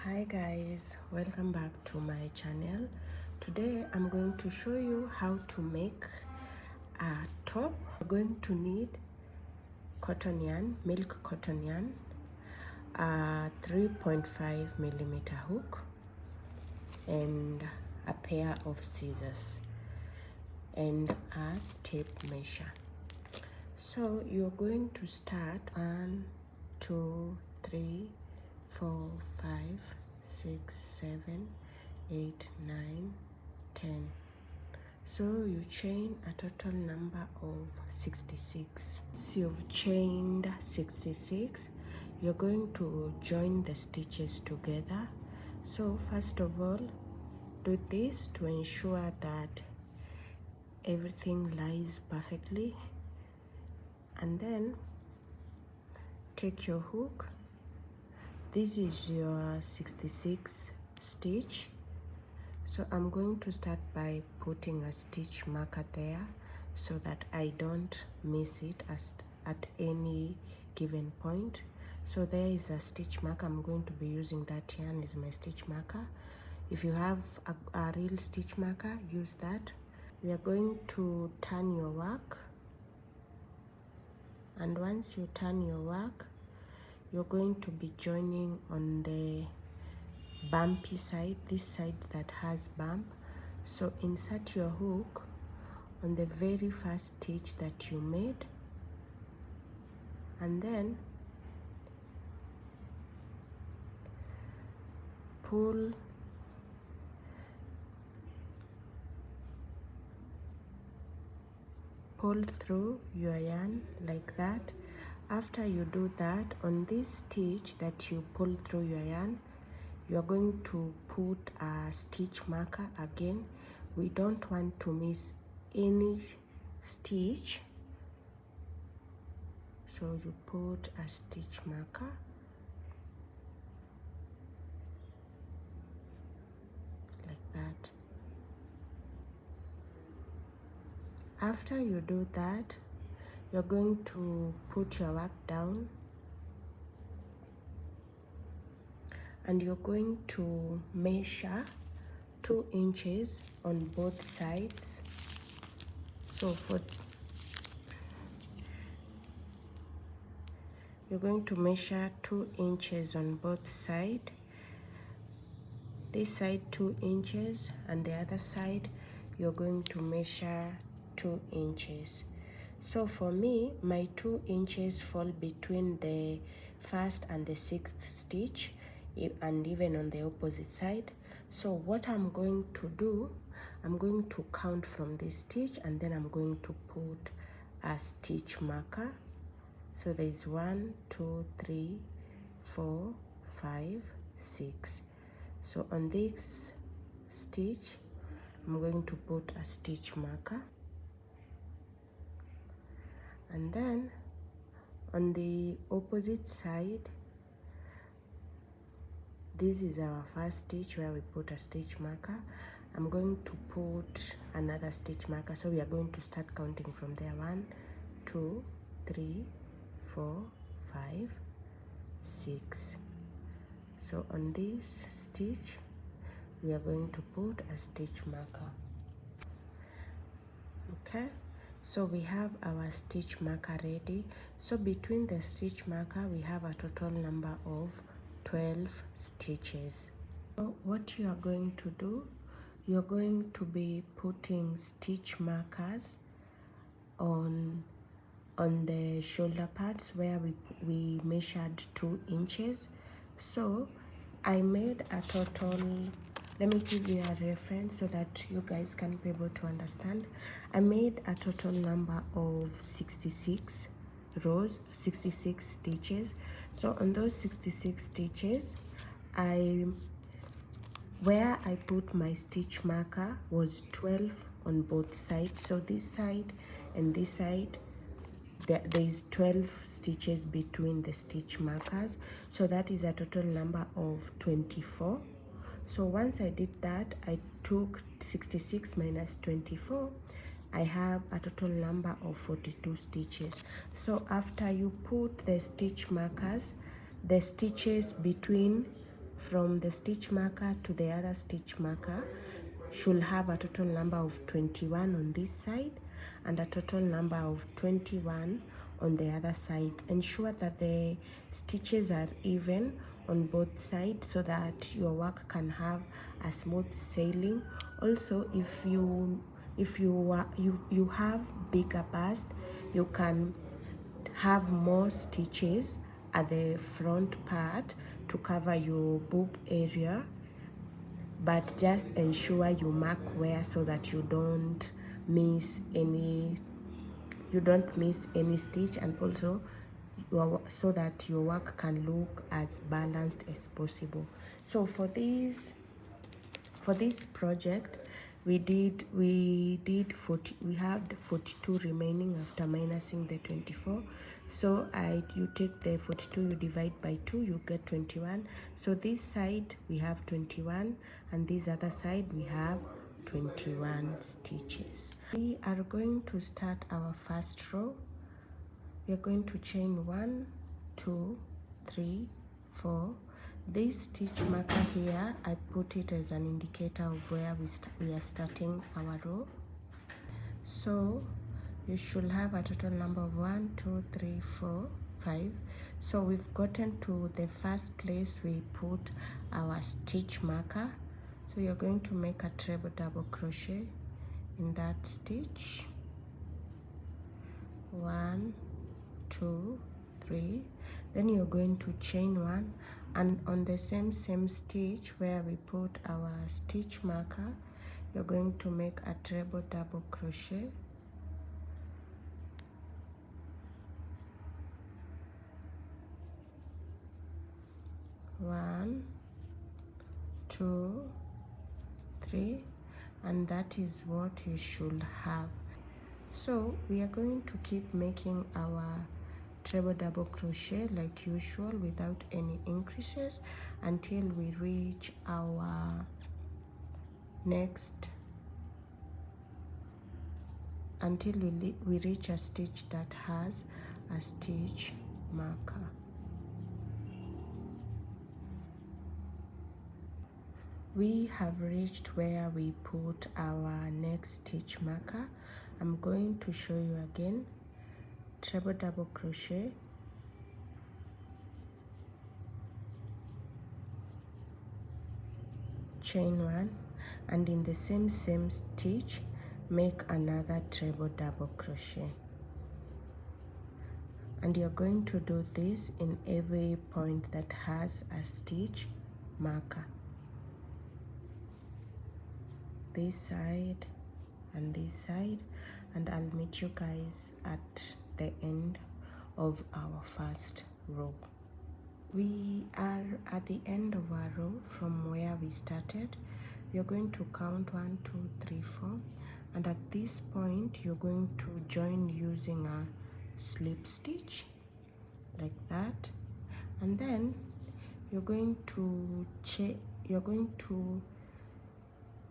Hi guys, welcome back to my channel. Today I'm going to show you how to make a top. You're going to need cotton yarn, milk cotton yarn, a 3.5 millimeter hook, and a pair of scissors and a tape measure. So you're going to start 1, 2, 3, 4, 5, 6, 7, 8, 9, 10. So you chain a total number of 66. So you've chained 66. You're going to join the stitches together. So first of all, do this to ensure that everything lies perfectly, and then take your hook. This is your 66 stitch. So I'm going to start by putting a stitch marker there so that I don't miss it at any given point. So there is a stitch marker. I'm going to be using that yarn as my stitch marker. If you have a real stitch marker, use that. We are going to turn your work, and once you turn your work, you're going to be joining on the bumpy side, this side that has bump. So insert your hook on the very first stitch that you made, and then pull through your yarn like that. After you do that, on this stitch that you pull through your yarn, you're going to put a stitch marker again. We don't want to miss any stitch, so you put a stitch marker like that. After you do that, you're going to put your work down, and you're going to measure 2 inches on both sides. So you're going to measure 2 inches on both sides. This side 2 inches, and the other side you're going to measure 2 inches. So for me, my 2 inches fall between the first and the 6th stitch, and even on the opposite side. So what I'm going to do, I'm going to count from this stitch, and then I'm going to put a stitch marker. So there is 1, 2, 3, 4, 5, 6. So on this stitch, I'm going to put a stitch marker, and then on the opposite side, this is our first stitch where we put a stitch marker. I'm going to put another stitch marker. So we are going to start counting from there. 1, 2, 3, 4, 5, 6. So on this stitch, we are going to put a stitch marker. Okay, so we have our stitch marker ready. So between the stitch marker, we have a total number of 12 stitches. So what you are going to do, you're going to be putting stitch markers on the shoulder parts where we measured 2 inches. So I made a total, let me give you a reference so that you guys can be able to understand. I made a total number of 66 rows, 66 stitches. So on those 66 stitches, where I put my stitch marker was 12 on both sides. So this side and this side, there is 12 stitches between the stitch markers. So that is a total number of 24. So once I did that, I took 66 minus 24. I have a total number of 42 stitches. So after you put the stitch markers, the stitches between from the stitch marker to the other stitch marker should have a total number of 21 on this side and a total number of 21 on the other side. Ensure that the stitches are even on both sides so that your work can have a smooth sailing. Also, if you have bigger bust, you can have more stitches at the front part to cover your boob area, but just ensure you mark where so that you don't miss any stitch, and also so that your work can look as balanced as possible. So for this project, we had 42 remaining after minusing the 24. So you take the 42, you divide by 2, you get 21. So this side we have 21 and this other side we have 21 stitches. We are going to start our first row. We are going to chain 1, 2, 3, 4. This stitch marker here, I put it as an indicator of where we are starting our row. So you should have a total number of 1, 2, 3, 4, 5. So we've gotten to the first place we put our stitch marker. So you're going to make a treble double crochet in that stitch. 1, 2, 3. Then you're going to chain 1, and on the same stitch where we put our stitch marker, you're going to make a treble double crochet. 1, 2, 3, and that is what you should have. So we are going to keep making our treble double crochet like usual without any increases until we reach our we reach a stitch that has a stitch marker. We have reached where we put our next stitch marker. I'm going to show you again. Treble double crochet, chain 1, and in the same stitch make another treble double crochet, and you're going to do this in every point that has a stitch marker, this side and this side, and I'll meet you guys at the end of our first row. We are at the end of our row from where we started. You're going to count 1, 2, 3, 4, and at this point you're going to join using a slip stitch like that, and then you're going to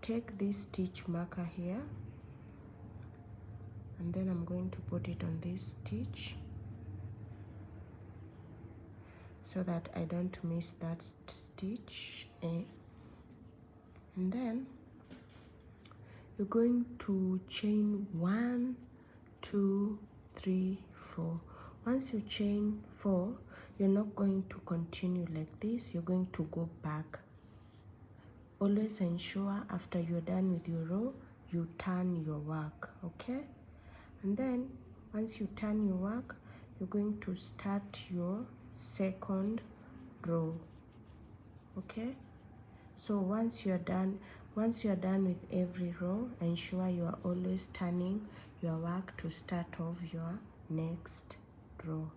take this stitch marker here, and then I'm going to put it on this stitch so that I don't miss that stitch. And then you're going to chain 1, 2, 3, 4. Once you chain 4, you're not going to continue like this, you're going to go back. Always ensure after you're done with your row, you turn your work, okay? And then once you turn your work, you're going to start your second row, okay? So once you're done with every row, ensure you are always turning your work to start off your next row.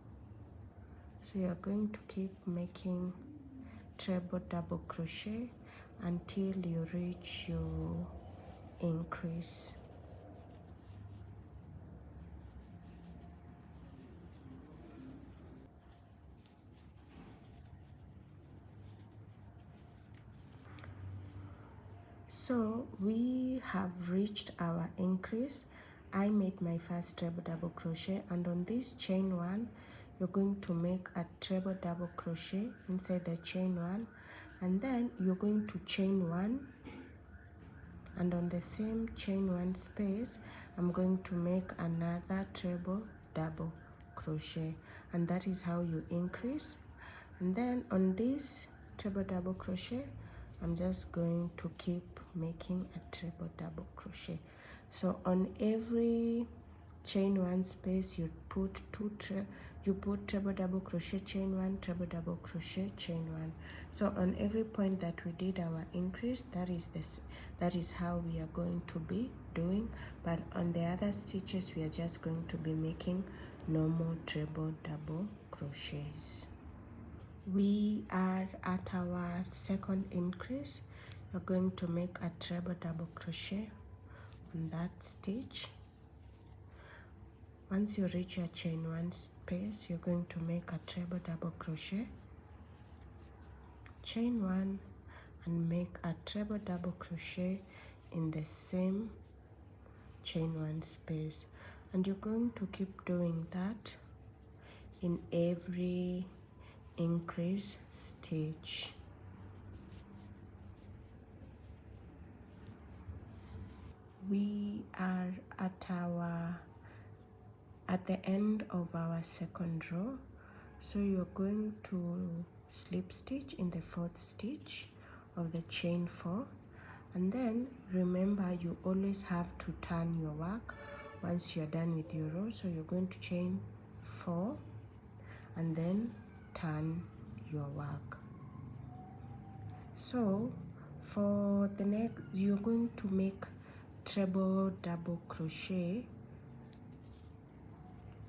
So you're going to keep making treble double crochet until you reach your increase. So we have reached our increase. I made my first treble double crochet, and on this chain 1 you're going to make a treble double crochet inside the chain 1, and then you're going to chain 1, and on the same chain 1 space I'm going to make another treble double crochet, and that is how you increase. And then on this treble double crochet I'm just going to keep making a treble double crochet. So on every chain 1 space you put treble double crochet, chain 1, treble double crochet, chain 1. So on every point that we did our increase, that is how we are going to be doing. But on the other stitches we are just going to be making normal treble double crochets. We are at our second increase. You're going to make a treble double crochet on that stitch. Once you reach your chain 1 space, you're going to make a treble double crochet, chain 1, and make a treble double crochet in the same chain 1 space. And you're going to keep doing that in every increase stitch. We are at the end of our second row, so you're going to slip stitch in the 4th stitch of the chain 4, and then remember you always have to turn your work once you're done with your row. So you're going to chain 4 and then turn your work. So for the next, you're going to make treble double crochet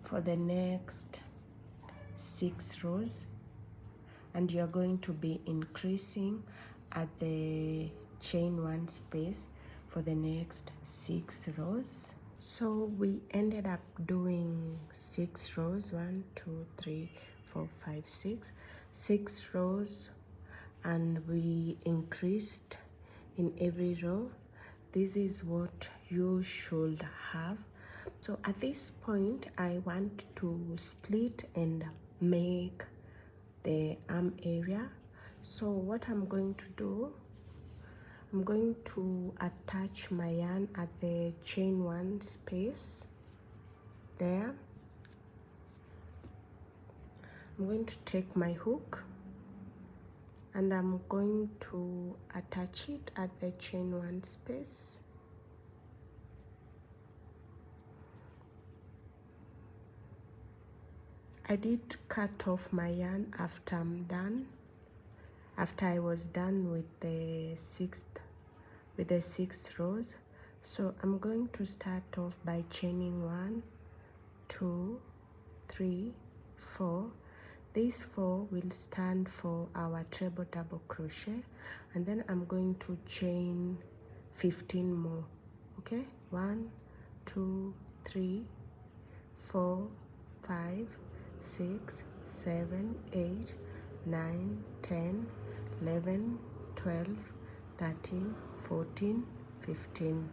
for the next 6 rows, and you're going to be increasing at the chain 1 space for the next 6 rows. So we ended up doing 6 rows, 1 2 3 4 5 6 rows, and we increased in every row. This is what you should have. So at this point I want to split and make the arm area. So what I'm going to do, I'm going to attach my yarn at the chain 1 space there. I'm going to take my hook and I'm going to attach it at the chain 1 space. I did cut off my yarn after I was done with the 6 rows. So I'm going to start off by chaining 1 2 3 4. These 4 will stand for our treble double crochet, and then I'm going to chain 15 more. Okay, 1 2 3 4 5 6 7 8 9 10 11 12 13 14 15.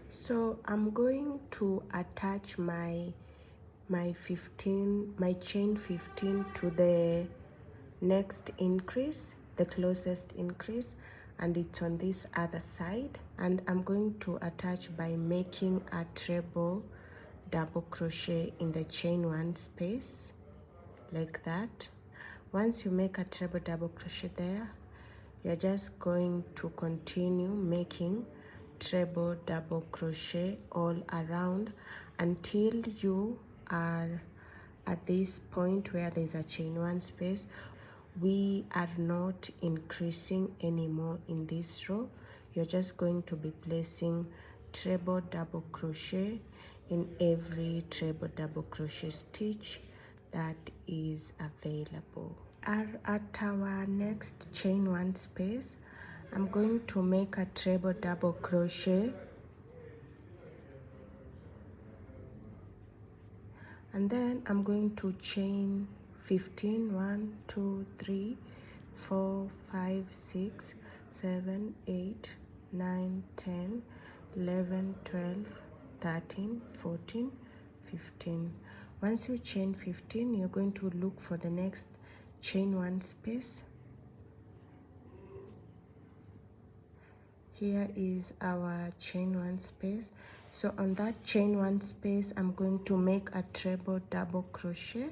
So I'm going to attach my chain 15 to the next increase, the closest increase, and it's on this other side, and I'm going to attach by making a treble double crochet in the chain 1 space like that. Once you make a treble double crochet there, you're just going to continue making treble double crochet all around until you are at this point where there's a chain 1 space. We are not increasing anymore in this row. You're just going to be placing treble double crochet in every treble double crochet stitch that is available. At our next chain 1 space, I'm going to make a treble double crochet, and then I'm going to chain 15 1 2 3 4 5 6 7 8 9 10 11 12 13 14 15. Once you chain 15, you're going to look for the next chain 1 space Here is our chain 1 space. So on that chain 1 space, I'm going to make a treble double crochet,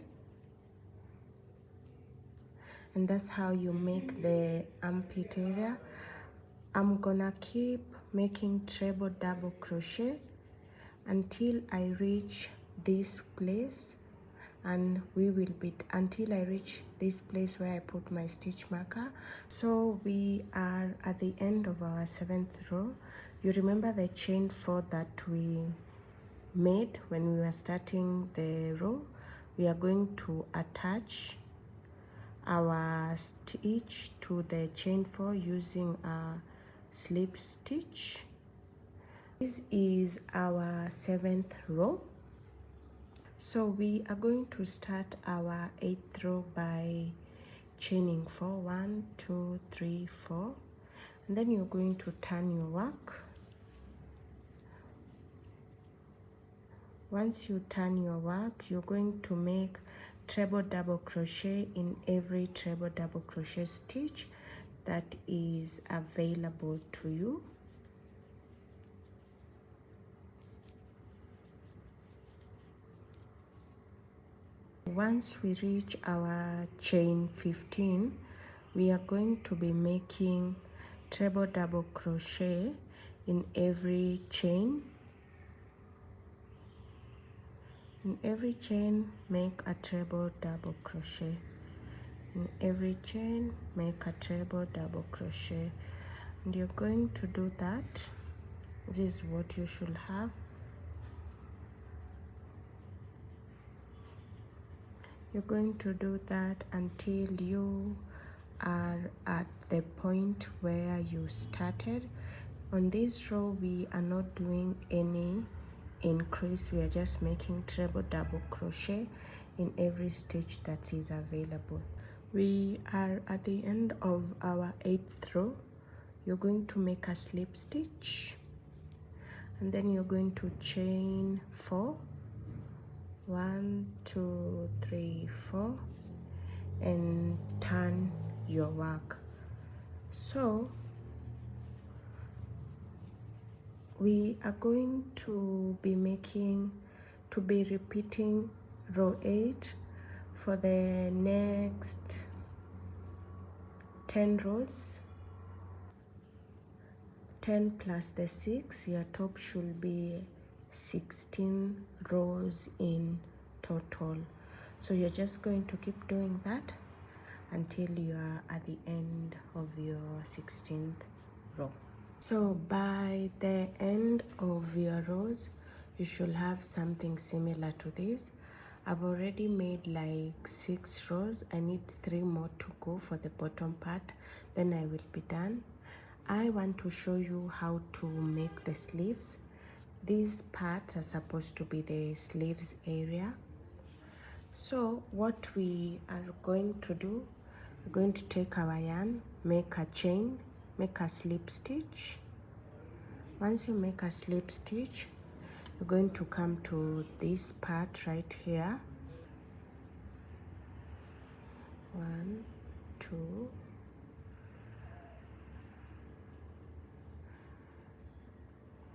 and that's how you make the armpit area. I'm gonna keep making treble double crochet until I reach this place, and we will be until I reach this place where I put my stitch marker. So we are at the end of our 7th row. You remember the chain 4 that we made when we were starting the row? We are going to attach our stitch to the chain 4 using a slip stitch. This is our 7th row. So we are going to start our 8th row by chaining 4, 1, 2, 3, 4, and then you're going to turn your work. Once you turn your work, you're going to make treble double crochet in every treble double crochet stitch that is available to you. Once we reach our chain 15, we are going to be making treble double crochet in every chain. In every chain, make a treble double crochet. In every chain, make a treble double crochet. And you're going to do that. This is what you should have. You're going to do that until you are at the point where you started. On this row, we are not doing any increase. We are just making treble double crochet in every stitch that is available. We are at the end of our 8th row. You're going to make a slip stitch, and then you're going to chain 4, 1, 2, 3, 4, and turn your work. So we are going to be repeating row 8 for the next 10 rows. 10 plus the 6, your top should be 16 rows in total. So you're just going to keep doing that until you are at the end of your 16th row. So by the end of your rows, you should have something similar to this. I've already made like 6 rows. I need 3 more to go for the bottom part, then I will be done. I want to show you how to make the sleeves. These parts are supposed to be the sleeves area. So what we are going to do, we're going to take our yarn, make a chain, make a slip stitch. Once you make a slip stitch, you're going to come to this part right here. 1, 2,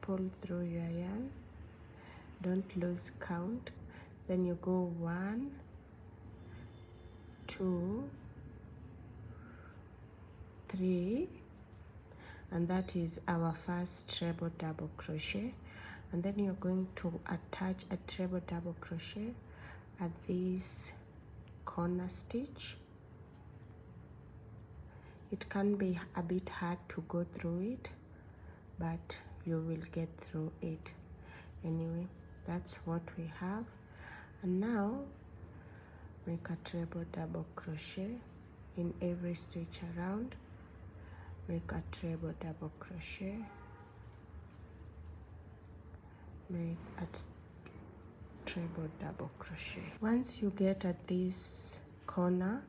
pull through your yarn, don't lose count. Then you go 1, 2, 3, and that is our first treble double crochet. And then you're going to attach a treble double crochet at this corner stitch. It can be a bit hard to go through it, but you will get through it anyway. That's what we have. And now make a treble double crochet in every stitch around. Make a treble double crochet, make a treble double crochet. Once you get at this corner,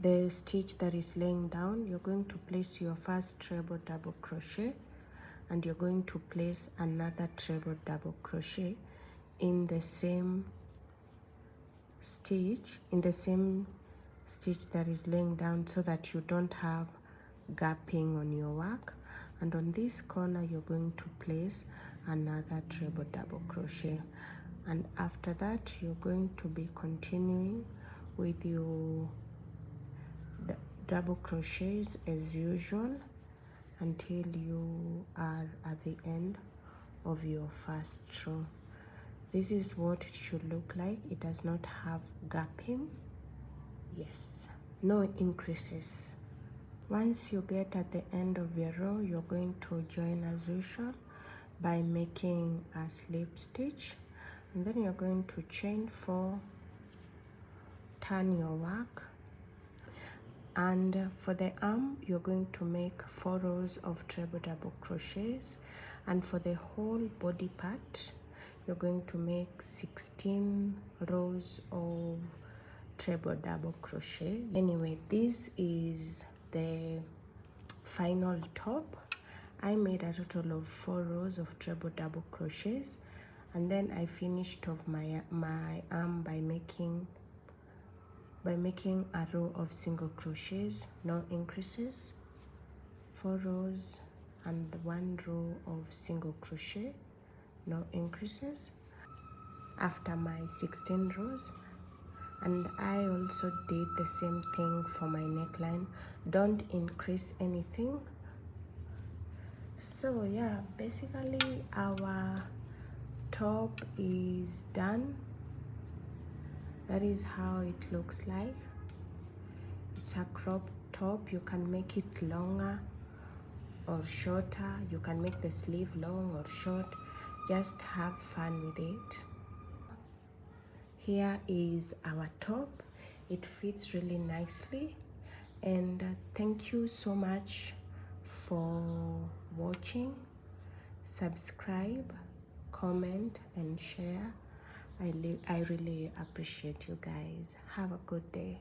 the stitch that is laying down, you're going to place your first treble double crochet, and you're going to place another treble double crochet in the same stitch, that is laying down, so that you don't have gapping on your work. and on this corner you're going to place another treble double crochet, and after that you're going to be continuing with your double crochets as usual until you are at the end of your first row. This is what it should look like. It does not have gapping. Yes, no increases. Once you get at the end of your row, you're going to join as usual by making a slip stitch, and then you're going to chain 4, turn your work, and for the arm you're going to make 4 rows of treble double crochets, and for the whole body part you're going to make 16 rows of treble double crochet. Anyway, this is the final top. I made a total of 4 rows of treble double crochets, and then I finished off my arm by making a row of single crochets, no increases, 4 rows and 1 row of single crochet, no increases, after my 16 rows. And I also did the same thing for my neckline. Don't increase anything. So yeah, basically our top is done. That is how it looks like. It's a crop top. You can make it longer or shorter. You can make the sleeve long or short. Just have fun with it. Here is our top. It fits really nicely, and thank you so much for watching. Subscribe, comment and share. I really appreciate you guys. Have a good day.